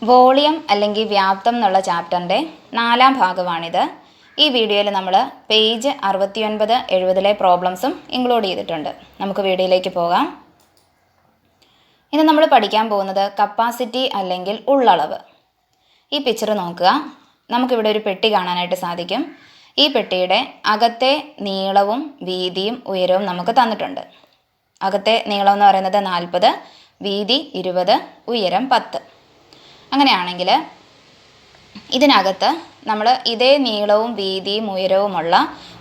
Volume അല്ലെങ്കിൽ വ്യാപ്തം എന്നുള്ള ചാപ്റ്ററിൻ്റെ 4ാം ഭാഗമാണിത്. ഈ വീഡിയോയിൽ നമ്മൾ പേജ് 69, 70 പ്രോബ്ലംസും ഇൻക്ലൂഡ് ചെയ്തിട്ടുണ്ട്. നമുക്ക് വീഡിയോയിലേക്ക് പോകാം. ഇന്ന് നമ്മൾ പഠിക്കാൻ പോകുന്നത് കപ്പാസിറ്റി അല്ലെങ്കിൽ ഉള്ളളവ്. ഈ പിക്ചർ നോക്കുക. നമുക്കിവിടെ ഒരു പെട്ടി കാണാനായിട്ട് സാധിക്കും. ഈ പെട്ടിയുടെ അകത്തെ നീളവും വീതിയും ഉയരവും നമുക്ക് തന്നിട്ടുണ്ട്. അകത്തെ നീളം എന്ന് പറയുന്നത് 40, വീതി 20, ഉയരം 10. അങ്ങനെയാണെങ്കിൽ ഇതിനകത്ത് നമ്മൾ ഇതേ നീളവും വീതിയും ഉയരവുമുള്ള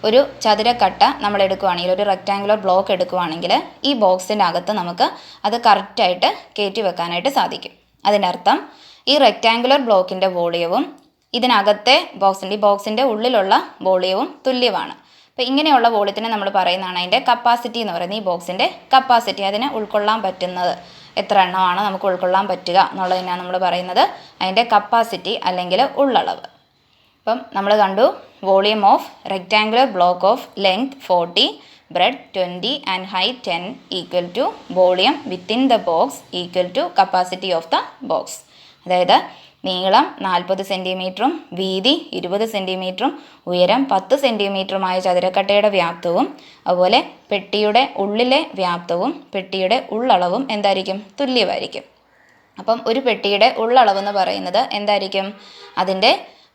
ഒരു ചതുരക്കട്ട നമ്മൾ എടുക്കുകയാണെങ്കിൽ, ഒരു റെക്റ്റാങ്കുലർ ബ്ലോക്ക് എടുക്കുകയാണെങ്കിൽ ഈ ബോക്സിൻ്റെ അകത്ത് നമുക്ക് അത് കറക്റ്റായിട്ട് കയറ്റി വെക്കാനായിട്ട് സാധിക്കും. അതിനർത്ഥം ഈ റെക്റ്റാങ്കുലർ ബ്ലോക്കിൻ്റെ വോളിയവും ഇതിനകത്തെ ബോക്സിൻ്റെ ഉള്ളിലുള്ള വോളിയവും തുല്യമാണ്. അപ്പോൾ ഇങ്ങനെയുള്ള വോളിയത്തിനെ നമ്മൾ പറയുന്നതാണ് അതിൻ്റെ കപ്പാസിറ്റി എന്ന് പറയുന്നത്. ഈ ബോക്സിൻ്റെ കപ്പാസിറ്റി, അതിനെ ഉൾക്കൊള്ളാൻ പറ്റുന്നത് എത്ര എണ്ണമാണ് നമുക്ക് ഉൾക്കൊള്ളാൻ പറ്റുക എന്നുള്ളതിനാണ് നമ്മൾ പറയുന്നത് അതിൻ്റെ കപ്പാസിറ്റി അല്ലെങ്കിൽ ഉള്ളളവ്. അപ്പം നമ്മൾ കണ്ടു, volume of rectangular block of length 40, breadth 20 and height 10 equal to volume within the box equal to capacity of the box. അതായത് നീളം 40 സെൻറ്റിമീറ്ററും വീതി 20 സെൻറ്റിമീറ്ററും ഉയരം 10 സെൻറ്റിമീറ്ററുമായ ചതുരക്കട്ടയുടെ വ്യാപ്തവും അതുപോലെ പെട്ടിയുടെ ഉള്ളിലെ വ്യാപ്തവും പെട്ടിയുടെ ഉള്ളളവും എന്തായിരിക്കും? തുല്യമായിരിക്കും. അപ്പം ഒരു പെട്ടിയുടെ ഉള്ളളവെന്ന് പറയുന്നത് എന്തായിരിക്കും? അതിൻ്റെ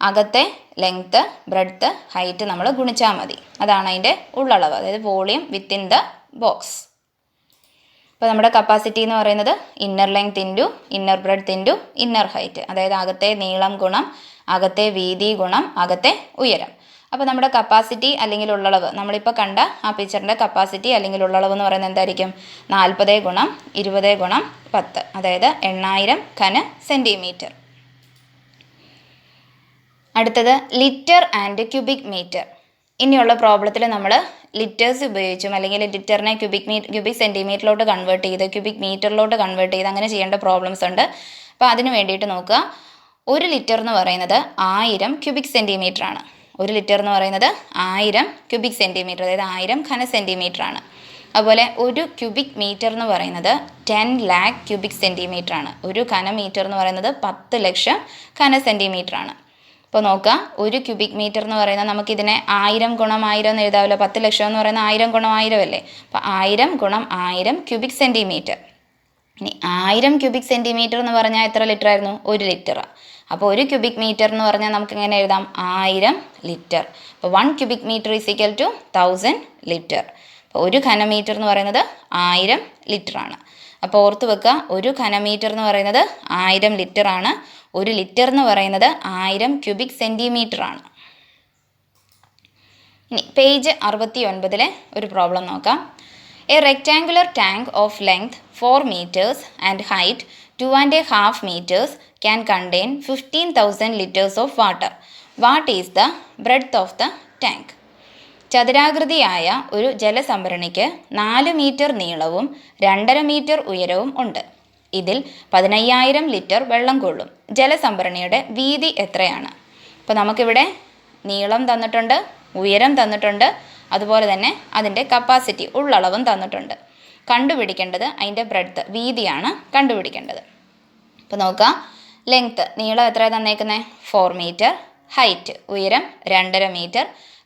അകത്തെ ലെങ്ത്ത്, ബ്രെഡ്ത്ത്, ഹൈറ്റ് നമ്മൾ ഗുണിച്ചാൽ മതി. അതാണ് അതിൻ്റെ ഉള്ളളവ്, അതായത് വോളിയം വിത്തിൻ ദ ബോക്സ്. അപ്പോൾ നമ്മുടെ കപ്പാസിറ്റി എന്ന് പറയുന്നത് inner length into inner breadth into inner height, അതായത് അകത്തെ നീളം ഗുണം അകത്തെ വീതി ഗുണം അകത്തെ ഉയരം. അപ്പോൾ നമ്മുടെ കപ്പാസിറ്റി അല്ലെങ്കിൽ ഉള്ളളവ്, നമ്മളിപ്പോൾ കണ്ട ആ പിക്ചറിൻ്റെ കപ്പാസിറ്റി അല്ലെങ്കിൽ ഉള്ളളവ് എന്ന് പറയുന്നത് എന്തായിരിക്കും? 40 ഗുണം 20 ഗുണം 10, അതായത് 8000 ഘന സെൻറ്റിമീറ്റർ. അടുത്തത് ലിറ്റർ ആൻഡ് ക്യൂബിക് മീറ്റർ. ഇനിയുള്ള പ്രോബ്ലത്തിൽ നമ്മൾ ലിറ്റേഴ്സ് ഉപയോഗിച്ചും അല്ലെങ്കിൽ ലിറ്ററിനെ ക്യൂബിക് സെൻറ്റിമീറ്ററിലോട്ട് കൺവേർട്ട് ചെയ്ത് ക്യൂബിക് മീറ്ററിലോട്ട് കൺവേർട്ട് ചെയ്ത് അങ്ങനെ ചെയ്യേണ്ട പ്രോബ്ലംസ് ഉണ്ട്. അപ്പോൾ അതിന് വേണ്ടിയിട്ട് നോക്കുക. 1 ലിറ്റർ എന്ന് പറയുന്നത് 1000 ക്യൂബിക് സെൻറ്റിമീറ്റർ ആണ്. 1 ലിറ്റർ എന്ന് പറയുന്നത് 1000 ക്യൂബിക് സെൻറ്റിമീറ്റർ, അതായത് 1000 ഘന സെൻറ്റിമീറ്റർ ആണ്. അതുപോലെ 1 ക്യൂബിക് മീറ്റർ എന്ന് പറയുന്നത് 10 lakh ക്യൂബിക് സെൻറ്റിമീറ്റർ ആണ്. ഒരു ഘന മീറ്റർ എന്ന് പറയുന്നത് 10 ലക്ഷം ഘന സെൻറ്റിമീറ്റർ ആണ്. അപ്പോൾ നോക്കുക, 1 ക്യൂബിക് മീറ്റർ എന്ന് പറയുന്നത് നമുക്കിതിനെ 1000 ഗുണം 1000 എന്ന് എഴുതാമല്ലോ. 10 ലക്ഷം എന്ന് പറയുന്നത് 1000 ഗുണം 1000 അല്ലേ. അപ്പോൾ 1000 ഗുണം 1000 ക്യൂബിക് സെൻറ്റിമീറ്റർ. ഇനി 1000 ക്യൂബിക് സെൻറ്റിമീറ്റർ എന്ന് പറഞ്ഞാൽ എത്ര ലിറ്റർ ആയിരുന്നു? 1 ലിറ്റർ. അപ്പോൾ 1 ക്യൂബിക് മീറ്റർ എന്ന് പറഞ്ഞാൽ നമുക്ക് എങ്ങനെ എഴുതാം? 1000 ലിറ്റർ. അപ്പോൾ 1 cubic metre is equal to 1000 litre. അപ്പോൾ 1 ഘനമീറ്റർ എന്ന് പറയുന്നത് 1000 ലിറ്റർ ആണ്. അപ്പോൾ ഓർത്ത് വെക്കുക, 1 ഘനമീറ്റർ എന്ന് പറയുന്നത് 1000 ലിറ്റർ ആണ്. 1 ലിറ്റർ എന്ന് പറയുന്നത് 1000 ക്യൂബിക് സെൻറ്റിമീറ്റർ ആണ്. ഇനി പേജ് 69 ഒരു പ്രോബ്ലം നോക്കാം. A rectangular tank of length 4 meters and height 2.5 meters can contain 15,000 liters of water. What is the breadth of the tank? ചതുരാകൃതിയായ ഒരു ജലസംഭരണിക്ക് 4 മീറ്റർ നീളവും 2.5 മീറ്റർ ഉയരവും ഉണ്ട്. ഇതിൽ 15,000 ലിറ്റർ വെള്ളം കൊള്ളും. ജലസംഭരണിയുടെ വീതി എത്രയാണ്? അപ്പോൾ നമുക്കിവിടെ നീളം തന്നിട്ടുണ്ട്, ഉയരം തന്നിട്ടുണ്ട്, അതുപോലെ തന്നെ അതിൻ്റെ കപ്പാസിറ്റി ഉള്ളളവും തന്നിട്ടുണ്ട്. കണ്ടുപിടിക്കേണ്ടത് അതിൻ്റെ ബ്രെഡ്ത്ത്, വീതിയാണ് കണ്ടുപിടിക്കേണ്ടത്. അപ്പോൾ നോക്കുക, ലെങ്ത്ത് നീളം എത്ര തന്നേക്കുന്നത്? 4 മീറ്റർ, ഹൈറ്റ് ഉയരം 2.5 മീറ്റർ,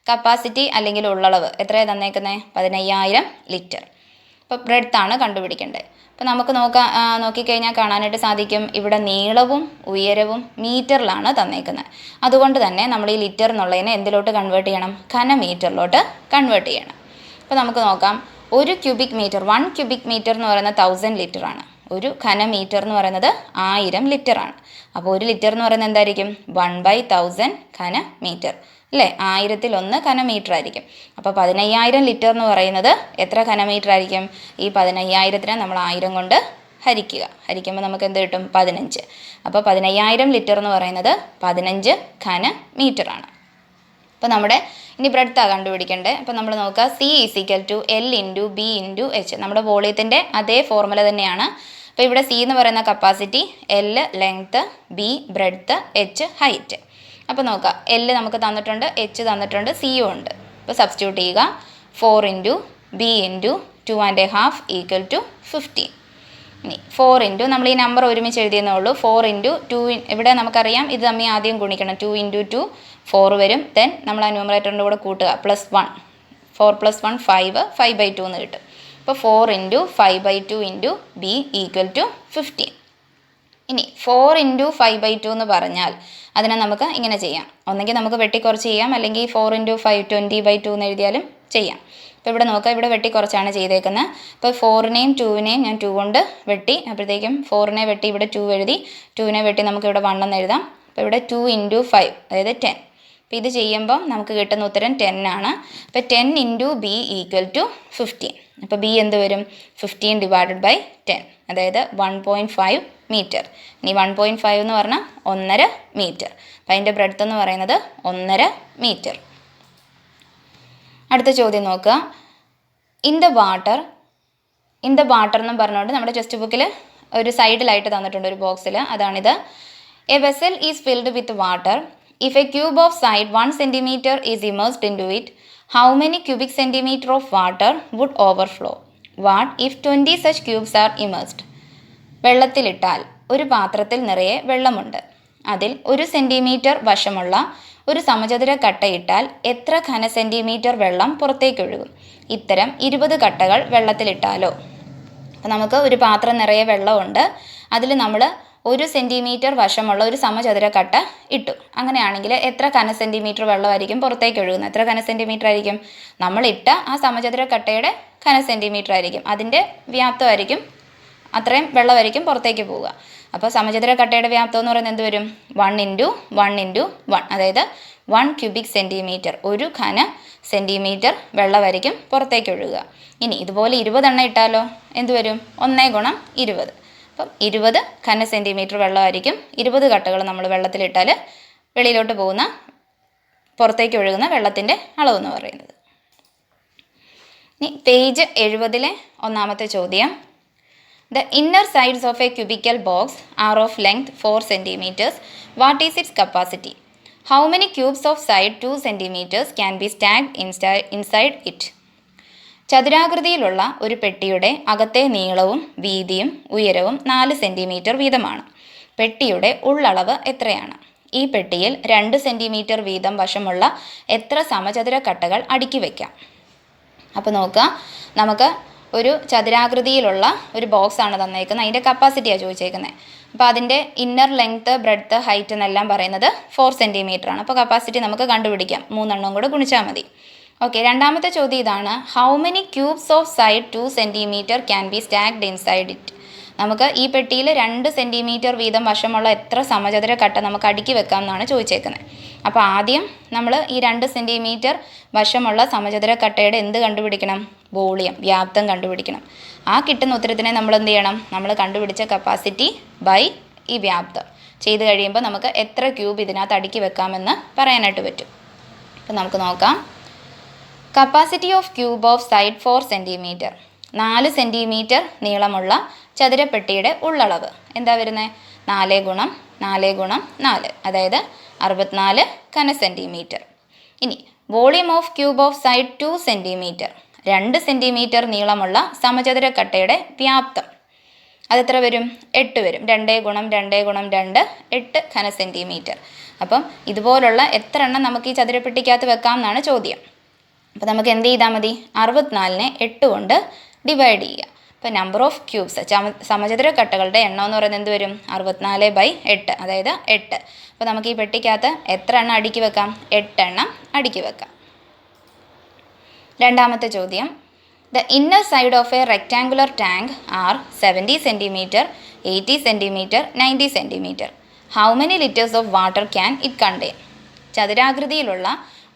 കപ്പാസിറ്റി അല്ലെങ്കിൽ ഉള്ളളവ് എത്രയാണ് തന്നേക്കുന്നത്? 15,000 ലിറ്റർ. അപ്പോൾ ബ്രെഡ്ത്താണ് കണ്ടുപിടിക്കേണ്ടത്. അപ്പോൾ നമുക്ക് നോക്കിക്കഴിഞ്ഞാൽ കാണാനായിട്ട് സാധിക്കും, ഇവിടെ നീളവും ഉയരവും മീറ്ററിലാണ് തന്നേക്കുന്നത്. അതുകൊണ്ട് തന്നെ നമ്മൾ ഈ ലിറ്റർ എന്നുള്ളതിനെ എന്തിലോട്ട് കൺവേർട്ട് ചെയ്യണം? ഘനമീറ്ററിലോട്ട് കൺവേർട്ട് ചെയ്യണം. അപ്പോൾ നമുക്ക് നോക്കാം, 1 ക്യൂബിക് മീറ്റർ, 1 ക്യൂബിക് മീറ്റർ എന്ന് പറയുന്നത് 1000 ലിറ്റർ ആണ്. ഒരു ഘനമീറ്റർ എന്ന് പറയുന്നത് 1000 ലിറ്റർ ആണ്. അപ്പോൾ 1 ലിറ്റർ എന്ന് പറയുന്നത് എന്തായിരിക്കും? 1/1000 ഘനമീറ്റർ അല്ലേ? 1000-1 ഘനമീറ്റർ ആയിരിക്കും. അപ്പോൾ 15,000 ലിറ്റർ എന്ന് പറയുന്നത് എത്ര ഘനമീറ്റർ ആയിരിക്കും? ഈ 15,000-നെ നമ്മൾ 1000 കൊണ്ട് ഹരിക്കുമ്പോൾ നമുക്ക് എന്ത് കിട്ടും? 15. അപ്പോൾ 15,000 ലിറ്റർ എന്ന് പറയുന്നത് 15 ഘനമീറ്റർ ആണ്. അപ്പോൾ നമ്മുടെ ഇനി ബ്രെഡ്ത്താണ് കണ്ടുപിടിക്കേണ്ടത്. അപ്പോൾ നമ്മൾ നോക്കുക, C = L × B × H. നമ്മുടെ വോളിയത്തിൻ്റെ അതേ ഫോർമുല തന്നെയാണ്. അപ്പോൾ ഇവിടെ C എന്ന് പറയുന്ന capacity, L length, B breadth, H height. അപ്പോൾ നോക്കുക, L നമുക്ക് തന്നിട്ടുണ്ട്, H തന്നിട്ടുണ്ട്, C ഉണ്ട്. അപ്പോൾ സബ്സ്റ്റിറ്റ്യൂട്ട് ചെയ്യുക. 4 × B × 2.5 = 15. ഇനി 4 ഇൻറ്റു നമ്മൾ ഈ നമ്പർ ഒരുമിച്ച് എഴുതിയെന്നേ ഉള്ളൂ. 4 ഇൻറ്റു 2 ഇവിടെ നമുക്കറിയാം ഇത് തമ്മിൽ ആദ്യം ഗുണിക്കണം. 2 ഇൻറ്റു 2 4 വരും. ദെൻ നമ്മൾ ആ ന്യൂമറേറ്ററിൻ്റെ കൂടെ കൂട്ടുക +1 4 + 1 5 5/2 എന്ന് കിട്ടും. അപ്പോൾ 4 into 5/2 into b equal to 15. ഇനി 4 ഇൻറ്റു 5/2 എന്ന് പറഞ്ഞാൽ അതിനെ നമുക്ക് ഇങ്ങനെ ചെയ്യാം. ഒന്നെങ്കിൽ നമുക്ക് വെട്ടിക്കുറച്ച് ചെയ്യാം, അല്ലെങ്കിൽ 4 ഇൻറ്റു 5 20/2 എന്ന് എഴുതിയാലും ചെയ്യാം. അപ്പോൾ ഇവിടെ നോക്കാം, ഇവിടെ വെട്ടിക്കുറച്ചാണ് ചെയ്തേക്കുന്നത്. അപ്പോൾ 4നെയും 2നെയും ഞാൻ 2 കൊണ്ട് വെട്ടി. അപ്പോഴത്തേക്കും 4നെ വെട്ടി ഇവിടെ 2 എഴുതി, 2നെ വെട്ടി നമുക്ക് ഇവിടെ 1 എന്ന് എഴുതാം. അപ്പോൾ ഇവിടെ 2 ഇൻറ്റു 5 അതായത് 10. അപ്പോൾ ഇത് ചെയ്യുമ്പം നമുക്ക് കിട്ടുന്ന ഉത്തരം 10 ആണ്. അപ്പോൾ 10 ഇൻറ്റു ബി ഈക്വൽ ടു 15. അപ്പോൾ ബി എന്ത് വരും? 15/10 അതായത് 1.5 മീറ്റർ. ഇനി 1.5 എന്ന് പറഞ്ഞാൽ 1.5 മീറ്റർ. അപ്പോൾ അതിൻ്റെ ബ്രെഡ്ത്ത് എന്ന് പറയുന്നത് 1.5 മീറ്റർ. അടുത്ത ചോദ്യം നോക്കുക. ഇൻ ദ വാട്ടർ എന്നും പറഞ്ഞുകൊണ്ട് നമ്മുടെ ടെക്സ്റ്റ് ബുക്കിൽ ഒരു സൈഡിലായിട്ട് തന്നിട്ടുണ്ട് ഒരു ബോക്സിൽ. അതാണിത്. A vessel is filled with water. If a cube of side 1 centimeter is immersed into it, how many cubic centimetre of water would overflow? What if 20 such cubes are immersed? വെള്ളത്തിലിട്ടാൽ ഒരു പാത്രത്തിൽ നിറയെ വെള്ളമുണ്ട്. അതിൽ 1 centimetre വശമുള്ള ഒരു സമചതുര കട്ടയിട്ടാൽ എത്ര ഘന centimetre വെള്ളം പുറത്തേക്കൊഴുകും? ഇത്തരം 20 കട്ടകൾ വെള്ളത്തിലിട്ടാലോ? അപ്പോൾ നമുക്ക് ഒരു പാത്രം നിറയെ വെള്ളമുണ്ട്. അതിൽ നമ്മൾ 1 സെൻറ്റിമീറ്റർ വശമുള്ള ഒരു സമചതുര കട്ട ഇട്ടു. അങ്ങനെയാണെങ്കിൽ എത്ര ഘന സെൻറ്റിമീറ്റർ വെള്ളമായിരിക്കും പുറത്തേക്ക് ഒഴുകുന്നത്? എത്ര ഘന സെൻറ്റിമീറ്റർ ആയിരിക്കും? നമ്മളിട്ട ആ സമചതുര കട്ടയുടെ ഘന സെൻറ്റിമീറ്റർ ആയിരിക്കും, അതിൻ്റെ വ്യാപ്തമായിരിക്കും, അത്രയും വെള്ളമായിരിക്കും പുറത്തേക്ക് പോവുക. അപ്പോൾ സമചതുര കട്ടയുടെ വ്യാപ്തം എന്ന് പറയുന്നത് എന്ത് വരും? 1 ഇൻറ്റു 1 അതായത് 1 ക്യൂബിക് സെൻറ്റിമീറ്റർ, 1 ഘന സെൻറ്റിമീറ്റർ വെള്ളമായിരിക്കും പുറത്തേക്ക് ഒഴുകുക. ഇനി ഇതുപോലെ 20 എണ്ണം ഇട്ടാലോ എന്ത് വരും? 1 × 20. അപ്പം 20 ഘന സെൻറ്റിമീറ്റർ വെള്ളമായിരിക്കും 20 കട്ടകൾ നമ്മൾ വെള്ളത്തിലിട്ടാൽ വെളിയിലോട്ട് പോകുന്ന പുറത്തേക്ക് ഒഴുകുന്ന വെള്ളത്തിൻ്റെ അളവെന്ന് പറയുന്നത്. ഇനി പേജ് 70 ഒന്നാമത്തെ ചോദ്യം. The inner sides of a cubical box are of length 4 centimeters. What is its capacity? How many cubes of side 2 centimeters can be stacked inside it? ചതുരാകൃതിയിലുള്ള ഒരു പെട്ടിയുടെ അകത്തെ നീളവും വീതിയും ഉയരവും 4 സെൻറ്റിമീറ്റർ വീതമാണ്. പെട്ടിയുടെ ഉള്ളളവ് എത്രയാണ്? ഈ പെട്ടിയിൽ 2 സെൻറ്റിമീറ്റർ വീതം വശമുള്ള എത്ര സമചതുര കട്ടകൾ അടുക്കി വയ്ക്കാം? അപ്പോൾ നോക്കുക, നമുക്ക് ഒരു ചതുരാകൃതിയിലുള്ള ഒരു ബോക്സാണ് തന്നേക്കുന്നത്. അതിൻ്റെ കപ്പാസിറ്റിയാണ് ചോദിച്ചേക്കുന്നത്. അപ്പോൾ അതിൻ്റെ ഇന്നർ ലെങ്ത്ത്, ബ്രെഡ്ത്ത്, ഹൈറ്റ് എന്നെല്ലാം പറയുന്നത് 4 സെൻറ്റിമീറ്റർ ആണ്. അപ്പോൾ കപ്പാസിറ്റി നമുക്ക് കണ്ടുപിടിക്കാം. 3 എണ്ണം കൂടെ ഗുണിച്ചാൽ മതി. ഓക്കെ, രണ്ടാമത്തെ ചോദ്യം ഇതാണ്. How many cubes of side 2 centimetre can be stacked inside it? നമുക്ക് ഈ പെട്ടിയിൽ 2 സെൻറ്റിമീറ്റർ വീതം വശമുള്ള എത്ര സമചതുര കട്ട നമുക്ക് അടുക്കി വെക്കാം എന്നാണ് ചോദിച്ചേക്കുന്നത്. അപ്പോൾ ആദ്യം നമ്മൾ ഈ 2 സെൻറ്റിമീറ്റർ വശമുള്ള സമചതുര കട്ടയുടെ എന്ത് കണ്ടുപിടിക്കണം? വോളിയം, വ്യാപ്തം കണ്ടുപിടിക്കണം. ആ കിട്ടുന്ന ഉത്തരത്തിനെ നമ്മൾ എന്ത് ചെയ്യണം? നമ്മൾ കണ്ടുപിടിച്ച കപ്പാസിറ്റി ബൈ ഈ വ്യാപ്തം ചെയ്ത് കഴിയുമ്പോൾ നമുക്ക് എത്ര ക്യൂബ് ഇതിനകത്ത് അടുക്കി വെക്കാമെന്ന് പറയാനായിട്ട് പറ്റും. അപ്പോൾ നമുക്ക് നോക്കാം. Capacity of cube of side 4 centimetre, 4 centimetre നീളമുള്ള ചതുരപ്പെട്ടിയുടെ ഉള്ളളവ് എന്താ വരുന്നത്? 4 × 4 × 4 അതായത് 64 ഘന സെൻറ്റിമീറ്റർ. ഇനി volume of cube of side 2 centimetre, 2 centimetre നീളമുള്ള സമചതുര കട്ടയുടെ വ്യാപ്തം അതെത്ര വരും? 8 വരും. 2 × 2 × 2 8 ഘന സെൻറ്റിമീറ്റർ. അപ്പം ഇതുപോലുള്ള എത്ര എണ്ണം നമുക്ക് ഈ ചതുരപ്പെട്ടിക്കകത്ത് വെക്കാം എന്നാണ് ചോദ്യം. അപ്പോൾ നമുക്ക് എന്ത് ചെയ്താൽ മതി? 64നെ 8 കൊണ്ട് ഡിവൈഡ് ചെയ്യുക. അപ്പോൾ നമ്പർ ഓഫ് ക്യൂബ്സ്, സമചതുര കട്ടകളുടെ എണ്ണം എന്ന് പറയുന്നത് എന്ത് വരും? 64/8 അതായത് 8. അപ്പോൾ നമുക്ക് ഈ പെട്ടിക്കകത്ത് എത്ര എണ്ണം അടുക്കി വെക്കാം? 8 എണ്ണം അടുക്കി വെക്കാം. രണ്ടാമത്തെ ചോദ്യം. The inner side of a rectangular tank are 70 centimetre, 80 centimetre, 90 centimetre. How many litres of water can it contain? ചതുരാകൃതിയിലുള്ള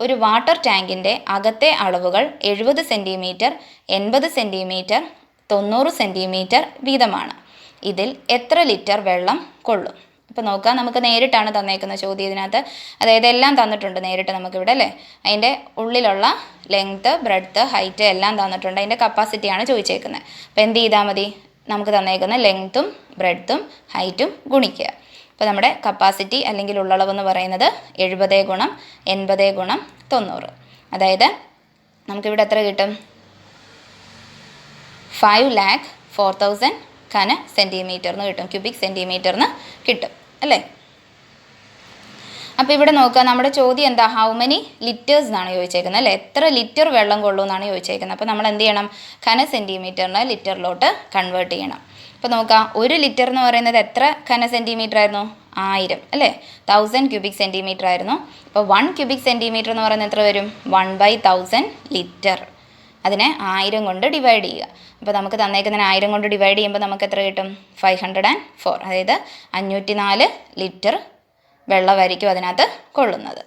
ഒരു വാട്ടർ ടാങ്കിൻ്റെ അകത്തെ അളവുകൾ 70 സെൻറ്റിമീറ്റർ, 80 സെൻറ്റിമീറ്റർ, 90 സെൻറ്റിമീറ്റർ വീതമാണ്. ഇതിൽ എത്ര ലിറ്റർ വെള്ളം കൊള്ളും? അപ്പോൾ നോക്കാം, നമുക്ക് നേരിട്ടാണ് തന്നേക്കുന്ന ചോദ്യം ഇതിനകത്ത്. അതായത് എല്ലാം തന്നിട്ടുണ്ട് നേരിട്ട് നമുക്കിവിടെ അല്ലേ. അതിൻ്റെ ഉള്ളിലുള്ള ലെങ്ത്ത്, ബ്രെഡ്ത്ത്, ഹൈറ്റ് എല്ലാം തന്നിട്ടുണ്ട്. അതിൻ്റെ കപ്പാസിറ്റിയാണ് ചോദിച്ചേക്കുന്നത്. അപ്പോൾ എന്ത് ചെയ്താൽ മതി? നമുക്ക് തന്നേക്കുന്ന ലെങ്ത്തും ബ്രെഡ്ത്തും ഹൈറ്റും ഗുണിക്കുക. അപ്പോൾ നമ്മുടെ കപ്പാസിറ്റി അല്ലെങ്കിൽ ഉള്ളളവ് എന്ന് പറയുന്നത് 70 × 80 × 90. അതായത് നമുക്കിവിടെ എത്ര കിട്ടും? 5,04,000 ഘന സെൻറ്റിമീറ്ററിന് കിട്ടും, ക്യൂബിക് സെൻറ്റിമീറ്ററിന് കിട്ടും അല്ലേ. അപ്പോൾ ഇവിടെ നോക്കുക, നമ്മുടെ ചോദ്യം എന്താ, ഹൗ മെനി ലിറ്റേഴ്സ് എന്നാണ് ചോദിച്ചേക്കുന്നത് അല്ലേ, എത്ര ലിറ്റർ വെള്ളം കൊള്ളും എന്നാണ് ചോദിച്ചേക്കുന്നത്. അപ്പോൾ നമ്മൾ എന്ത് ചെയ്യണം, ഘന സെൻറ്റിമീറ്ററിന് ലിറ്ററിലോട്ട് കൺവേർട്ട് ചെയ്യണം. അപ്പോൾ നോക്കുക, 1 ലിറ്റർ എന്ന് പറയുന്നത് എത്ര ഘന സെൻറ്റിമീറ്റർ ആയിരുന്നു, 1000 അല്ലേ, 1000 ക്യൂബിക് സെൻറ്റിമീറ്റർ ആയിരുന്നു. അപ്പോൾ 1 ക്യൂബിക് സെൻറ്റിമീറ്റർ എന്ന് പറയുന്നത് എത്ര വരും, 1/1000 ലിറ്റർ. അതിനെ 1000 കൊണ്ട് ഡിവൈഡ് ചെയ്യുക. അപ്പോൾ നമുക്ക് തന്നേക്കുന്നതിന് 1000 കൊണ്ട് ഡിവൈഡ് ചെയ്യുമ്പോൾ നമുക്ക് എത്ര കിട്ടും, 504, അതായത് 504 ലിറ്റർ വെള്ളമായിരിക്കും അതിനകത്ത് കൊള്ളുന്നത്.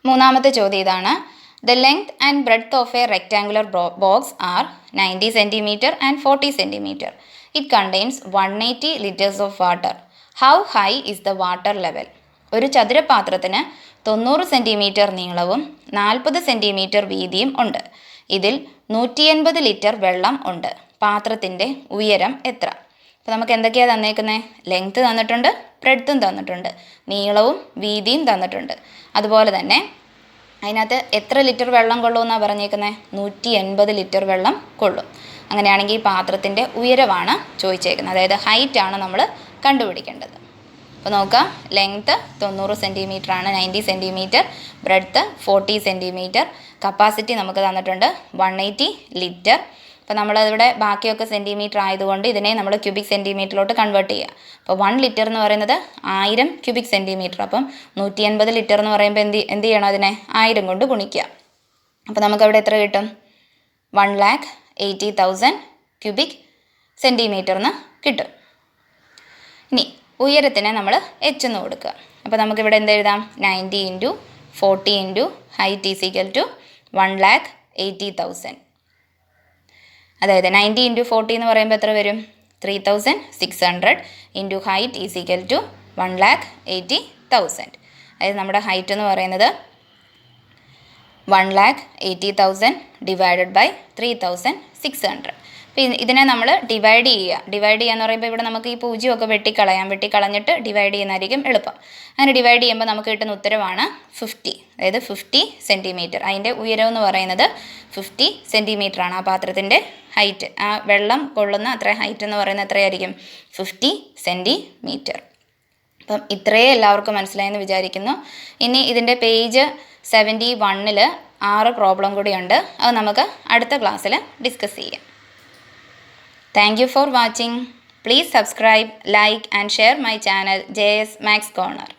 മൂന്നാമത്തെ ചോദ്യം ഇതാണ്, the length and breadth of a rectangular box are 90 centimetre and 40 centimetre. It contains 180 litres of water. How high is the water level? ഒരു ചതുരപാത്രത്തിന് 90 സെൻറ്റിമീറ്റർ നീളവും 40 സെൻറ്റിമീറ്റർ വീതിയും ഉണ്ട്. ഇതിൽ 180 ലിറ്റർ വെള്ളം ഉണ്ട്. പാത്രത്തിൻ്റെ ഉയരം എത്ര? അപ്പോൾ നമുക്ക് എന്തൊക്കെയാണ് തന്നേക്കുന്നത്, ലെങ്ത്ത് തന്നിട്ടുണ്ട്, ബ്രെഡ്ത്തും തന്നിട്ടുണ്ട്, നീളവും വീതിയും തന്നിട്ടുണ്ട്. അതുപോലെ തന്നെ അതിനകത്ത് എത്ര ലിറ്റർ വെള്ളം കൊള്ളുമെന്നാണ് പറഞ്ഞേക്കുന്നത്, 180 ലിറ്റർ വെള്ളം കൊള്ളും. അങ്ങനെയാണെങ്കിൽ ഈ പാത്രത്തിൻ്റെ ഉയരമാണ് ചോദിച്ചേക്കുന്നത്, അതായത് ഹൈറ്റാണ് നമ്മൾ കണ്ടുപിടിക്കേണ്ടത്. അപ്പോൾ നോക്കുക, ലെങ്ത്ത് 90 സെൻറ്റിമീറ്റർ ആണ്, 90 സെൻറ്റിമീറ്റർ, ബ്രെഡ്ത്ത് 40 സെൻറ്റിമീറ്റർ, കപ്പാസിറ്റി നമുക്ക് തന്നിട്ടുണ്ട് 180 ലിറ്റർ. അപ്പോൾ നമ്മളതിവിടെ ബാക്കിയൊക്കെ സെൻറ്റിമീറ്റർ ആയതുകൊണ്ട് ഇതിനെ നമ്മൾ ക്യൂബിക് സെൻറ്റിമീറ്ററിലോട്ട് കൺവേർട്ട് ചെയ്യുക. അപ്പോൾ 1 ലിറ്റർ എന്ന് പറയുന്നത് 1000 ക്യൂബിക് സെൻറ്റിമീറ്റർ. അപ്പം 180 ലിറ്റർ എന്ന് പറയുമ്പോൾ എന്ത് ചെയ്യണം, അതിനെ 1000 കൊണ്ട് ഗുണിക്കുക. അപ്പോൾ നമുക്കവിടെ എത്ര കിട്ടും, 1,80,000 ക്യൂബിക് സെൻറ്റിമീറ്ററിന് കിട്ടും. ഇനി ഉയരത്തിന് നമ്മൾ h എന്ന് കൊടുക്കുക. അപ്പോൾ നമുക്കിവിടെ എന്ത് എഴുതാം, 90 × 40 × ഹൈറ്റ് = 1,80,000. അതായത് 90 × 40 എന്ന് പറയുമ്പോൾ എത്ര വരും, 3600 × ഹൈറ്റ് = 1,80,000. അതായത് നമ്മുടെ ഹൈറ്റ് എന്ന് പറയുന്നത് 1,80,000 ഡിവൈഡഡ് ബൈ 3600. അപ്പോൾ ഇതിനെ നമ്മൾ ഡിവൈഡ് ചെയ്യാന്ന് പറയുമ്പോൾ ഇവിടെ നമുക്ക് ഈ 0 ഒക്കെ വെട്ടിക്കളഞ്ഞിട്ട് ഡിവൈഡ് ചെയ്യുന്നതായിരിക്കും എളുപ്പം. അങ്ങനെ ഡിവൈഡ് ചെയ്യുമ്പോൾ നമുക്ക് കിട്ടുന്ന ഉത്തരവാണ് 50, അതായത് 50 സെൻറ്റിമീറ്റർ. അതിൻ്റെ ഉയരം എന്ന് പറയുന്നത് 50 സെൻറ്റിമീറ്റർ ആണ്. ആ പാത്രത്തിൻ്റെ ഹൈറ്റ്, ആ വെള്ളം കൊള്ളുന്ന അത്ര ഹൈറ്റ് എന്ന് പറയുന്നത് എത്രയായിരിക്കും, 50 സെൻറ്റിമീറ്റർ. അപ്പം ഇത്രയേ എല്ലാവർക്കും മനസ്സിലായെന്ന് വിചാരിക്കുന്നു. ഇനി ഇതിൻ്റെ പേജ് 71-ൽ 6 പ്രോബ്ലം കൂടിയുണ്ട്, അത് നമുക്ക് അടുത്ത ക്ലാസ്സിൽ ഡിസ്കസ് ചെയ്യാം. Thank you for watching. Please subscribe, like and share my channel JS Max Corner.